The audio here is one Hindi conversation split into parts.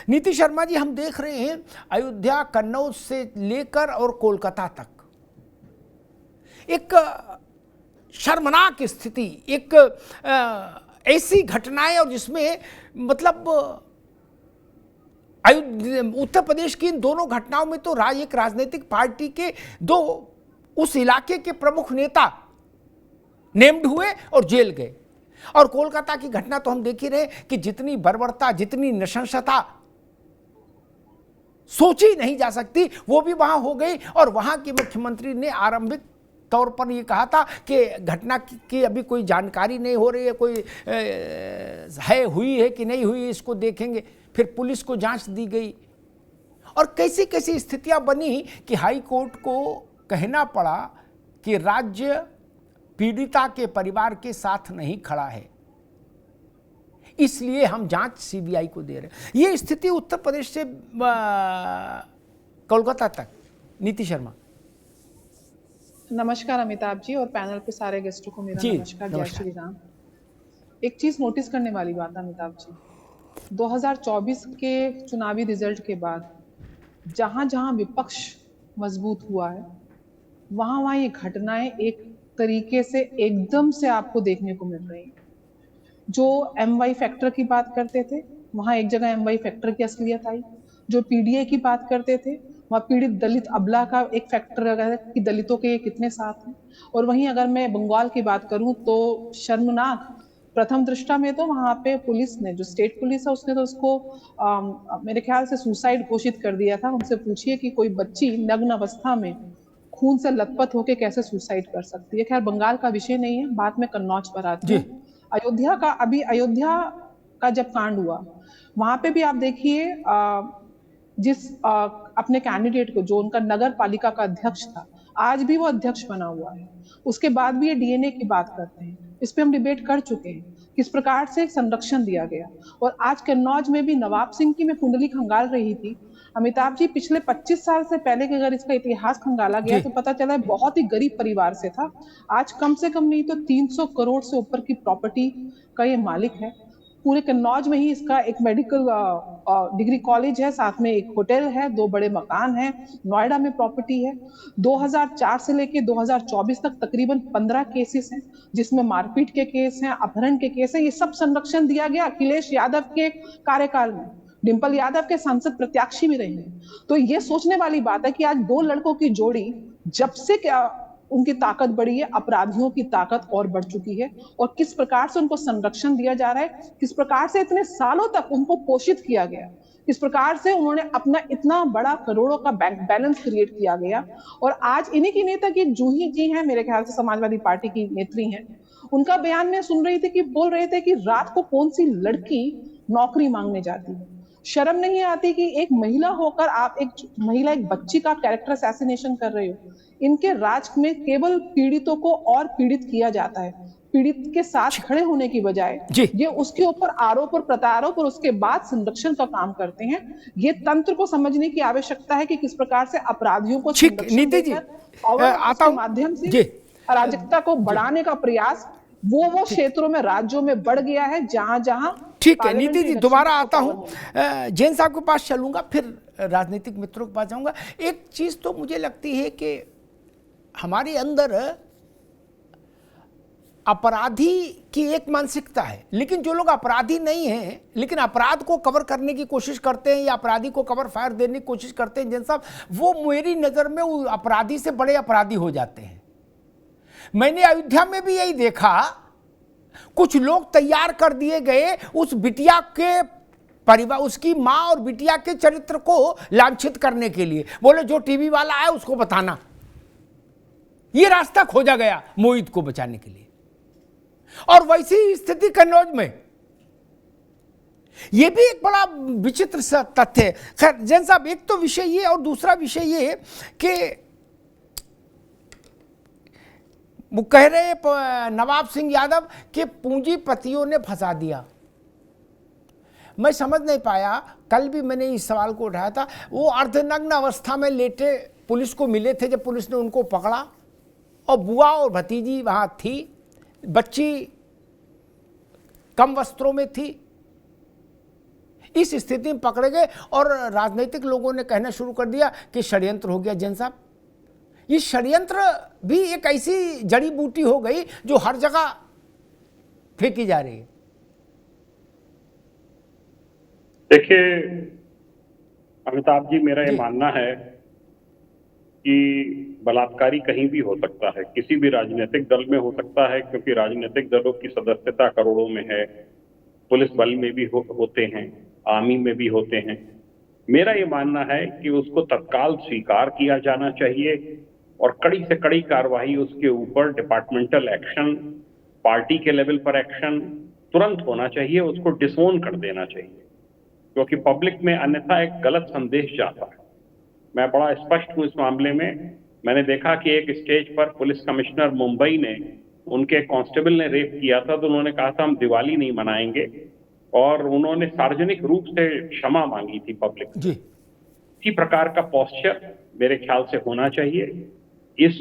नीति शर्मा जी, हम देख रहे हैं अयोध्या, कन्नौज से लेकर और कोलकाता तक एक शर्मनाक स्थिति, एक ऐसी घटनाएं, और जिसमें मतलब उत्तर प्रदेश की इन दोनों घटनाओं में तो एक राजनीतिक पार्टी के दो उस इलाके के प्रमुख नेता नेम्ड हुए और जेल गए। और कोलकाता की घटना तो हम देख ही रहे कि जितनी बर्बरता, जितनी नृशंसता सोची नहीं जा सकती, वो भी वहां हो गई। और वहां के मुख्यमंत्री ने आरंभिक तौर पर ये कहा था कि घटना की अभी कोई जानकारी नहीं हो रही है, कोई हुई है कि नहीं हुई, इसको देखेंगे। फिर पुलिस को जांच दी गई और कैसी कैसी स्थितियां बनी कि हाई कोर्ट को कहना पड़ा कि राज्य पीड़िता के परिवार के साथ नहीं खड़ा है, इसलिए हम जांच सीबीआई को दे रहे हैं। ये स्थिति उत्तर प्रदेश से कोलकाता तक। नीति शर्मा। नमस्कार अमिताभ जी और पैनल पे सारे गेस्टों को मेरा नमस्कार। जय श्री राम। एक चीज नोटिस करने वाली बात है अमिताभ जी, 2024 के चुनावी रिजल्ट के बाद जहां जहां विपक्ष मजबूत हुआ है, वहां वहां ये घटनाएं एक तरीके से एकदम से आपको देखने को मिल रही हैं। जो MY फैक्टर की बात करते थे, वहां एक जगह MY फैक्टर की असलियत आई। जो PDA की बात करते थे, वहाँ पीड़ित दलित अबला का एक फैक्टर है कि दलितों के कितने साथ हैं। और वहीं अगर मैं बंगाल की बात करूं तो शर्मनाक, प्रथम दृष्टा में तो वहां पे पुलिस ने, जो स्टेट पुलिस है, उसने तो उसको मेरे ख्याल से सुसाइड घोषित कर दिया था। उनसे पूछिए कि कोई बच्ची नग्न अवस्था में खून से लथपथ होकर कैसे सुसाइड कर सकती है। खैर बंगाल का विषय नहीं है, बात में कन्नौज पर आती हूँ। अयोध्या का जब कांड हुआ, वहां पे भी आप देखिए जिस अपने कैंडिडेट को, जो उनका नगर पालिका का अध्यक्ष था, आज भी वो अध्यक्ष बना हुआ है, उसके बाद भी ये DNA की बात करते हैं। इस पे हम डिबेट कर चुके हैं किस प्रकार से संरक्षण दिया गया। और आज कन्नौज में भी नवाब सिंह की मैं कुंडली खंगाल रही थी अमिताभ जी, पिछले 25 साल से पहले के अगर इसका इतिहास खंगाला गया तो पता चला है बहुत ही गरीब परिवार से था। आज कम से कम नहीं तो 300 करोड़ से ऊपर की प्रॉपर्टी का ये मालिक है। पूरे कन्नौज में ही इसका एक मेडिकल डिग्री कॉलेज है, साथ में एक होटल है, 2 बड़े मकान है, नोएडा में प्रॉपर्टी है। 2004 से लेके 2024 तक तकरीबन 15 केसेस हैं, जिसमें मारपीट के केस हैं, अपहरण के केस हैं। ये सब संरक्षण दिया गया अखिलेश यादव के कार्यकाल में। डिंपल यादव के सांसद प्रत्याशी भी रहे हैं। तो ये सोचने वाली बात है कि आज 2 लड़कों की जोड़ी, जब से क्या उनकी ताकत बढ़ी है, अपराधियों की ताकत और बढ़ चुकी है। और किस प्रकार से उनको संरक्षण दिया जा रहा है, किस प्रकार से इतने सालों तक उनको पोषित किया गया, किस प्रकार से उन्होंने अपना इतना बड़ा करोड़ों का बैंक बैलेंस क्रिएट किया गया। और आज इन्हीं की नेता की जूही जी हैं, मेरे ख्याल से समाजवादी पार्टी की नेत्री हैं, उनका बयान में सुन रही थी कि बोल रहे थे कि रात को कौन सी लड़की नौकरी मांगने जाती है। शर्म नहीं आती कि एक महिला होकर आप एक बच्ची का कैरेक्टर असैसिनेशन कर रहे हो। इनके राज में केवल पीड़ितों को और पीड़ित किया जाता है, पीड़ित के साथ खड़े होने की बजाय ये उसके ऊपर आरोप और प्रत्यारोप और उसके बाद संरक्षण का काम करते हैं। ये तंत्र को समझने की आवश्यकता है कि किस प्रकार से अपराधियों को संरक्षण देकर और उसके माध्यम से अराजकता को बढ़ाने का प्रयास वो क्षेत्रों में, राज्यों में बढ़ गया है जहां जहां। ठीक है नीति जी, दोबारा आता हूं, जैन साहब के पास चलूंगा, फिर राजनीतिक मित्रों के पास जाऊंगा। एक चीज तो मुझे लगती है कि हमारे अंदर अपराधी की एक मानसिकता है, लेकिन जो लोग अपराधी नहीं हैं लेकिन अपराध को कवर करने की कोशिश करते हैं या अपराधी को कवर फायर देने की कोशिश करते हैं, जैन साहब, वो मेरी नजर में अपराधी से बड़े अपराधी हो जाते हैं। मैंने अयोध्या में भी यही देखा, कुछ लोग तैयार कर दिए गए उस बिटिया के परिवार, उसकी मां और बिटिया के चरित्र को लांछित करने के लिए। बोले जो टीवी वाला है उसको बताना। यह रास्ता खोजा गया मोहित को बचाने के लिए। और वैसी स्थिति कन्नौज में, यह भी एक बड़ा विचित्र सा तथ्य है। खैर जैन साहब, एक तो विषय ये और दूसरा विषय ये कि वो कह रहे नवाब सिंह यादव के पूंजीपतियों ने फंसा दिया। मैं समझ नहीं पाया, कल भी मैंने इस सवाल को उठाया था। वो अर्धनग्न अवस्था में लेटे पुलिस को मिले थे जब पुलिस ने उनको पकड़ा, और बुआ और भतीजी वहां थी, बच्ची कम वस्त्रों में थी। इस स्थिति में पकड़े गए और राजनीतिक लोगों ने कहना शुरू कर दिया कि षड्यंत्र हो गया। जैन साहब, ये षड्यंत्र भी एक ऐसी जड़ी बूटी हो गई जो हर जगह फेंकी जा रही है। देखिए अमिताभ जी, मेरा ये मानना है कि बलात्कारी कहीं भी हो सकता है, किसी भी राजनीतिक दल में हो सकता है, क्योंकि राजनीतिक दलों की सदस्यता करोड़ों में है, पुलिस बल में भी होते हैं, आर्मी में भी होते हैं। मेरा ये मानना है कि उसको तत्काल स्वीकार किया जाना चाहिए और कड़ी से कड़ी कार्रवाई उसके ऊपर, डिपार्टमेंटल एक्शन, पार्टी के लेवल पर एक्शन तुरंत होना चाहिए, उसको डिसोन कर देना चाहिए, क्योंकि पब्लिक में अन्यथा एक गलत संदेश जाता है। मैं बड़ा स्पष्ट हूं इस मामले में। मैंने देखा कि एक स्टेज पर पुलिस कमिश्नर मुंबई ने, उनके कांस्टेबल ने रेप किया था, तो उन्होंने कहा था हम दिवाली नहीं मनाएंगे, और उन्होंने सार्वजनिक रूप से क्षमा मांगी थी पब्लिक से। इसी प्रकार का पोस्चर मेरे ख्याल से होना चाहिए। इस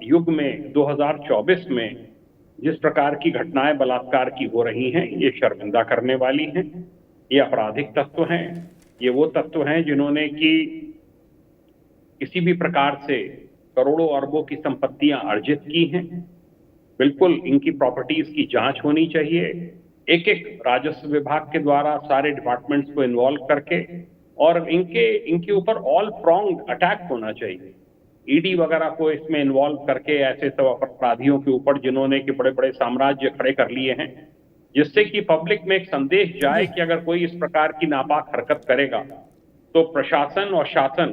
युग में 2024 में जिस प्रकार की घटनाएं बलात्कार की हो रही हैं, ये शर्मिंदा करने वाली हैं। ये आपराधिक तत्व हैं, ये वो तत्व हैं जिन्होंने कि किसी भी प्रकार से करोड़ों अरबों की संपत्तियां अर्जित की हैं। बिल्कुल इनकी प्रॉपर्टीज की जांच होनी चाहिए, एक एक राजस्व विभाग के द्वारा सारे डिपार्टमेंट्स को इन्वॉल्व करके, और इनके ऊपर ऑल प्रॉन्ग अटैक होना चाहिए। ईडी वगैरह को इसमें इन्वॉल्व करके ऐसे सब अपराधियों के ऊपर जिन्होंने कि बड़े बड़े साम्राज्य खड़े कर लिए हैं, जिससे कि पब्लिक में एक संदेश जाए कि अगर कोई इस प्रकार की नापाक हरकत करेगा तो प्रशासन और शासन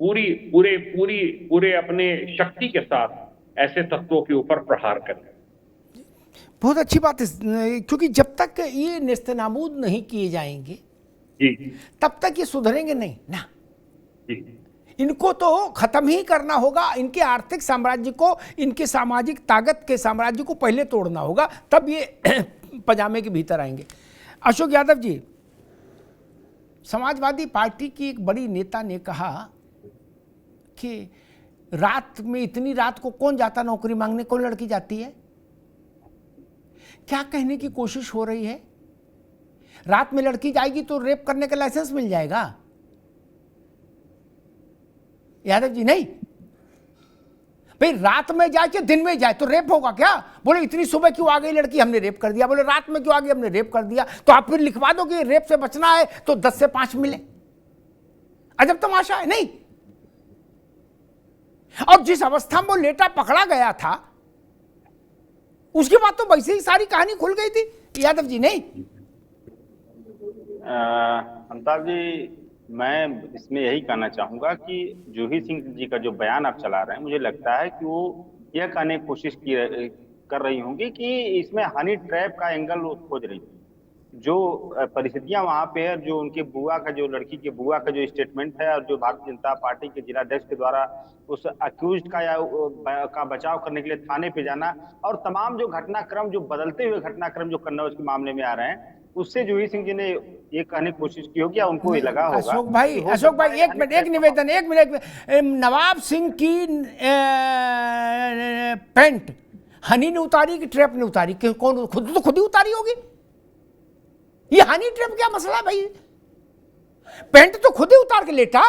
पूरे अपने शक्ति के साथ ऐसे तत्वों के ऊपर प्रहार करें। बहुत अच्छी बात है, क्योंकि जब तक ये नेस्तनाबूद नहीं किए जाएंगे जी, तब तक ये सुधरेंगे नहीं ना जी। इनको तो खत्म ही करना होगा। इनके आर्थिक साम्राज्य को, इनके सामाजिक ताकत के साम्राज्य को पहले तोड़ना होगा, तब ये पजामे के भीतर आएंगे। अशोक यादव जी, समाजवादी पार्टी की एक बड़ी नेता ने कहा कि रात में, इतनी रात को कौन जाता नौकरी मांगने, कौन लड़की जाती है? क्या कहने की कोशिश हो रही है? रात में लड़की जाएगी तो रेप करने का लाइसेंस मिल जाएगा? यादव जी, नहीं भाई, रात में जाए कि दिन में जाए तो रेप होगा क्या? बोले इतनी सुबह क्यों आ गई लड़की, हमने रेप कर दिया। बोले रात में क्यों आ गई, हमने रेप कर दिया। तो आप फिर लिखवा दो कि रेप से बचना है तो 10 से 5 मिले। अजब तमाशा है, नहीं? और जिस अवस्था में वो लेटा पकड़ा गया था, उसके बाद तो वैसे ही सारी कहानी खुल गई थी। यादव जी, नहीं? अमिताभ जी, मैं इसमें यही कहना चाहूंगा कि जूही सिंह जी का जो बयान आप चला रहे हैं, मुझे लगता है कि वो यह कहने की कोशिश कर रही होंगी कि इसमें हनी ट्रैप का एंगल वो खोज रही थी। जो परिस्थितियां वहां पे है, जो उनके बुआ का, जो लड़की के बुआ का जो स्टेटमेंट है, और जो भारतीय जनता पार्टी के जिलाध्यक्ष के द्वारा उस अक्यूज्ड का बचाव करने के लिए थाने पे जाना, और तमाम जो घटनाक्रम, जो बदलते हुए घटनाक्रम जो कन्नौज के मामले में आ रहे हैं, उससे जूही सिंह जी ने ये कहने की कोशिश की होगी या उनको ये लगा होगा। अशोक भाई, एक मिनट, एक निवेदन, एक मिनट। नवाब सिंह की पैंट हनी ने उतारी कि ट्रैप ने उतारी? कौन? खुद ही उतारी होगी। ये हनी ट्रैप क्या मसला है भाई? पैंट तो खुद ही उतार के लेटा।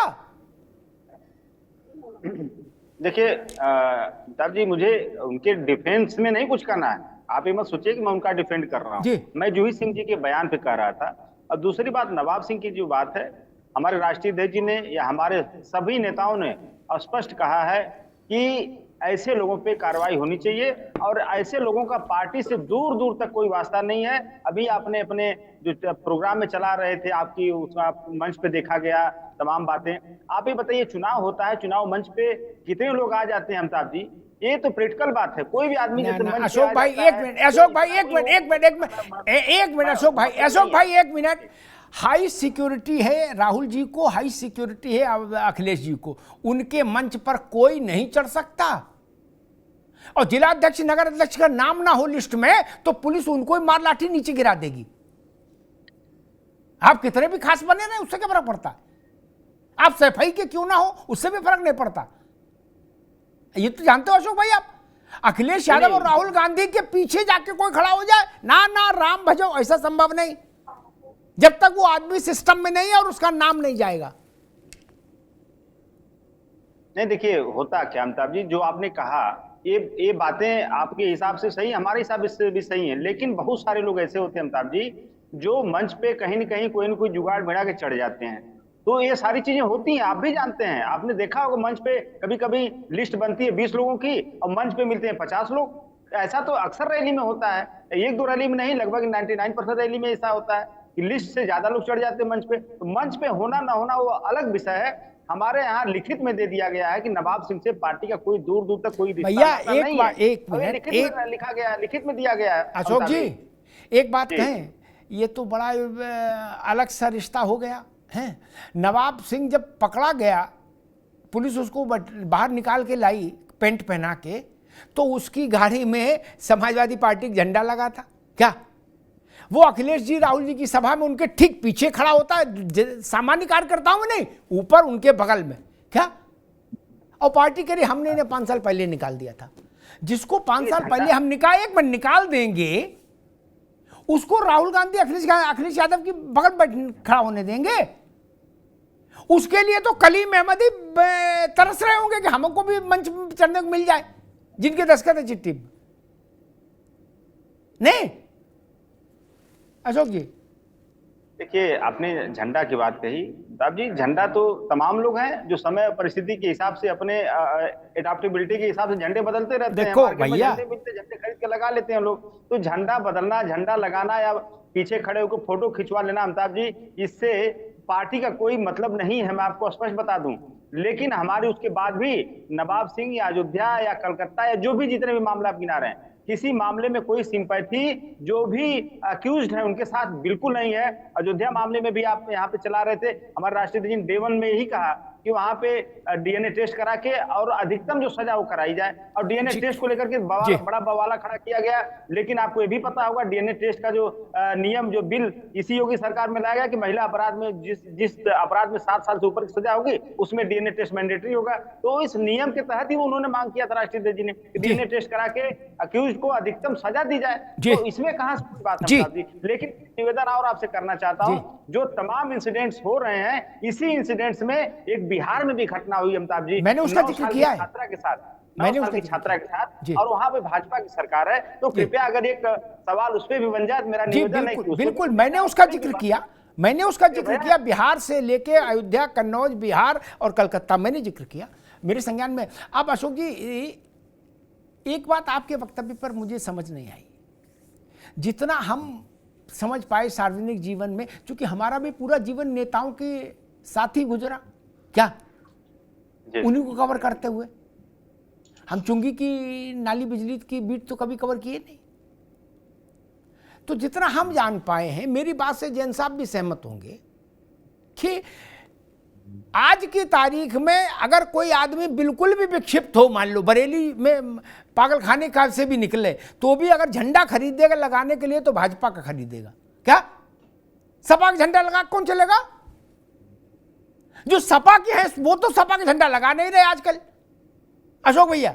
देखिए अमिताभ जी, मुझे उनके डिफेंस में नहीं कुछ करना है। आप ये मत सोचिए कि मैं उनका डिफेंड कर रहा हूँ। मैं जूही सिंह जी के बयान पे कह रहा था। और दूसरी बात, नवाब सिंह की जो बात है, हमारे राष्ट्रीय अध्यक्ष जी ने या हमारे सभी नेताओं ने स्पष्ट कहा है कि ऐसे लोगों पे कार्रवाई होनी चाहिए, और ऐसे लोगों का पार्टी से दूर दूर तक कोई वास्ता नहीं है। अभी आपने अपने जो प्रोग्राम में चला रहे थे, आपकी उसमें मंच पे देखा गया तमाम बातें। आप ये बताइए, चुनाव होता है, चुनाव मंच पे कितने लोग आ जाते हैं अमिताभ जी? ये तो प्रैक्टिकल बात है। कोई भी आदमी अशोक भाई, एक मिनट, अशोक भाई, एक मिनट, अशोक भाई, एक मिनट। हाई सिक्योरिटी है राहुल जी को, हाई सिक्योरिटी है अखिलेश जी को। उनके मंच पर कोई नहीं चढ़ सकता, और जिलाध्यक्ष, नगर अध्यक्ष का नाम ना हो लिस्ट में तो पुलिस उनको ही मार लाठी नीचे गिरा देगी। आप कितने भी खास बने ना, उससे क्या फर्क पड़ता? आप सफाई के क्यों ना हो, उससे भी फर्क नहीं पड़ता। ये तो जानते हो अशोक भाई आप। अखिलेश यादव और राहुल गांधी के पीछे जाके कोई खड़ा हो जाए, ना राम भजो, ऐसा संभव नहीं। जब तक वो आदमी सिस्टम में नहीं है और उसका नाम नहीं जाएगा। नहीं देखिए, होता क्या अमिताभ जी, जो आपने कहा ये बातें आपके हिसाब से सही, हमारे हिसाब से भी सही है, लेकिन बहुत सारे लोग ऐसे होते हैं अमिताभ जी जो मंच पे कहीं न कोई जुगाड़ बढ़ा के चढ़ जाते हैं। तो ये सारी चीजें होती हैं, आप भी जानते हैं, आपने देखा होगा मंच पे कभी कभी लिस्ट बनती है 20 लोगों की और मंच पे मिलते हैं 50 लोग। ऐसा तो अक्सर रैली में होता है, एक दो रैली में नहीं, लगभग 99% रैली में ऐसा होता है कि लिस्ट से ज्यादा लोग चढ़ जाते हैं मंच पे। तो मंच पे होना ना होना वो अलग विषय है। हमारे यहाँ लिखित में दे दिया गया है कि नवाब सिंह से पार्टी का कोई दूर दूर तक कोई रिश्ता नहीं है। एक मिनट, लिखा गया, लिखित में दिया गया है। अशोक जी एक बात कहें, ये तो बड़ा अलग सा रिश्ता हो गया है। नवाब सिंह जब पकड़ा गया, पुलिस उसको बाहर निकाल के लाई पेंट पहना के, तो उसकी गाड़ी में समाजवादी पार्टी का झंडा लगा था क्या? वो अखिलेश जी राहुल जी की सभा में उनके ठीक पीछे खड़ा होता है, सामान्य कार्यकर्ताओं में नहीं, ऊपर उनके बगल में क्या? और पार्टी कह रही हमने इन्हें 5 साल पहले निकाल दिया था। जिसको 5 साल पहले हम निकाल देंगे, उसको राहुल गांधी अखिलेश यादव की बगल में खड़ा होने देंगे? उसके लिए तो कलीम अहमद ही तरस रहे होंगे कि हमको भी मंच चढ़ने को मिल जाए, जिनके दस्तखत है चिट्ठी में। नहीं अशोक जी, देखिए आपने झंडा की बात कही साहब जी, झंडा तो तमाम लोग हैं जो समय परिस्थिति के हिसाब से अपने एडाप्टेबिलिटी के हिसाब से झंडे बदलते रहते हैं। देखो भैया, झंडे खरीद के लगा लेते हैं लोग। तो झंडा बदलना, झंडा लगाना या पीछे खड़े होकर फोटो खिंचवा लेना अमिताभ जी, इससे पार्टी का कोई मतलब नहीं है, मैं आपको स्पष्ट बता दूं। लेकिन हमारे उसके बाद भी नवाब सिंह या अयोध्या या कलकत्ता या जो भी जितने भी मामला आप गिना रहे हैं, किसी मामले में कोई सिंपैथी जो भी अक्यूज्ड है उनके साथ बिल्कुल नहीं है। अयोध्या मामले में भी आप यहाँ पे चला रहे थे, हमारे राष्ट्रपति जी ने डे 1 में यही कहा कि वहां पे डीएनए टेस्ट करा के और अधिकतम जो सजा वो कराई जाए, और डीएनए टेस्ट को लेकर के बड़ा बवाला खड़ा किया गया। लेकिन आपको ये भी पता होगा डीएनए टेस्ट का जो नियम, जो बिल इसी योगी सरकार में लाया गया कि महिला अपराध में जिस अपराध में 7 साल से ऊपर की सजा होगी उसमें डीएनए टेस्ट मैंडेटरी होगा। तो इस नियम के तहत ही उन्होंने मांग किया था राष्ट्रपति जी ने, डीएनए टेस्ट करा के अक्यूज को अधिकतम सजा दी जाए। तो इसमें कहां से बात है? लेकिन निवेदन और आपसे करना चाहता हूं, जो तमाम इंसिडेंट्स हो रहे हैं, इसी इंसिडेंट्स में एक बिहार में भी घटना हुई अमिताभ जी, मैंने उसका जिक्र किया है, छात्रा के साथ, मैंने उसकी छात्रा के साथ, और वहां पे भाजपा की सरकार है। तो कृपया अगर एक सवाल उस पर भी बन जाए, मेरा निवेदन है कि बिल्कुल मैंने उसका जिक्र किया, बिहार से लेके अयोध्या, कन्नौज, बिहार और कलकत्ता मैंने जिक्र किया मेरे संज्ञान में। अब अशोक जी एक बात आपके वक्तव्य पर मुझे समझ नहीं आई, जितना हम समझ पाए सार्वजनिक जीवन में, क्योंकि हमारा भी पूरा जीवन नेताओं के साथ ही गुजरा क्या, उन्हीं को कवर करते हुए। हम चुंगी की नाली बिजली की बीट तो कभी कवर किए नहीं। तो जितना हम जान पाए हैं, मेरी बात से जैन साहब भी सहमत होंगे कि आज की तारीख में अगर कोई आदमी बिल्कुल भी विक्षिप्त हो, मान लो बरेली में पागल खाने का से भी निकले, तो भी अगर झंडा खरीदेगा लगाने के लिए तो भाजपा का खरीदेगा क्या? सपा का झंडा लगा कौन चलेगा? जो सपा के हैं वो तो सपा का झंडा लगा नहीं रहे आजकल अशोक भैया।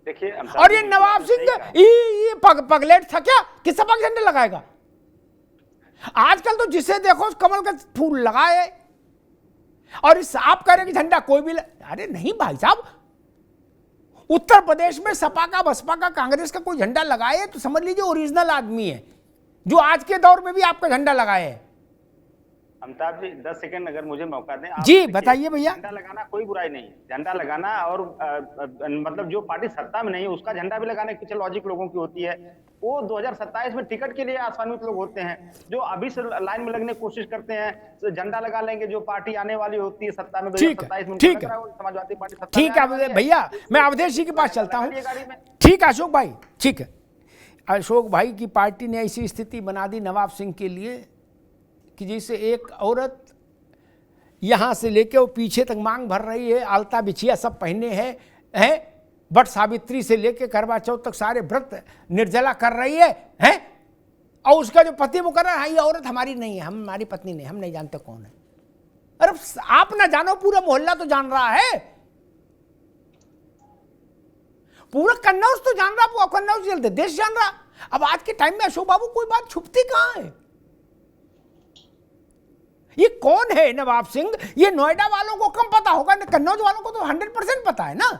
देखिए, और ये नवाब सिंह ये पगलेट था क्या कि सपा का झंडा लगाएगा? आजकल तो जिसे देखो कमल का फूल लगाए, और इस आप कह रहे कि झंडा कोई भी अरे नहीं भाई साहब, उत्तर प्रदेश में सपा का, बसपा का, कांग्रेस का कोई झंडा लगाए तो समझ लीजिए ओरिजिनल आदमी है, जो आज के दौर में भी आपका झंडा लगाए है। अमिताभ जी 10 सेकंड अगर मुझे मौका दें। जी बताइए भैया। झंडा लगाना कोई बुराई नहीं, झंडा लगाना और मतलब जो पार्टी सत्ता में नहीं है उसका झंडा भी लगाने की लॉजिक लोगों की होती है। वो 2027 में टिकट के लिए आसान्वित लोग होते हैं, जो अभी से लाइन में लगने की कोशिश करते हैं, तो झंडा लगा लेंगे जो पार्टी आने वाली होती है सत्ता में 2027 में। ठीक है समाजवादी पार्टी सत्ता ठीक है भैया, मैं अवधेश जी के पास चलता हूँ। ठीक है अशोक भाई, ठीक है। अशोक भाई की पार्टी ने ऐसी स्थिति बना दी नवाब सिंह के लिए कि जैसे एक औरत यहाँ से लेके वो पीछे तक मांग भर रही है, आलता बिछिया सब पहने हैं, बट सावित्री से लेके करवा चौथ तक सारे व्रत निर्जला कर रही है, और उसका जो पति वो कर रहा है, ये औरत हमारी नहीं है, हमारी पत्नी नहीं, हम नहीं जानते कौन है। अरे आप ना जानो, पूरा मोहल्ला तो जान रहा है, पूरा कन्नौज तो जान रहा, पूरा कन्नौज देश जान रहा। अब आज के टाइम में अशोक बाबू कोई बात छुपती कहाँ है? ये कौन है नवाब सिंह? ये नोएडा वालों को कम पता होगा, कन्नौज वालों को तो 100% पता है ना।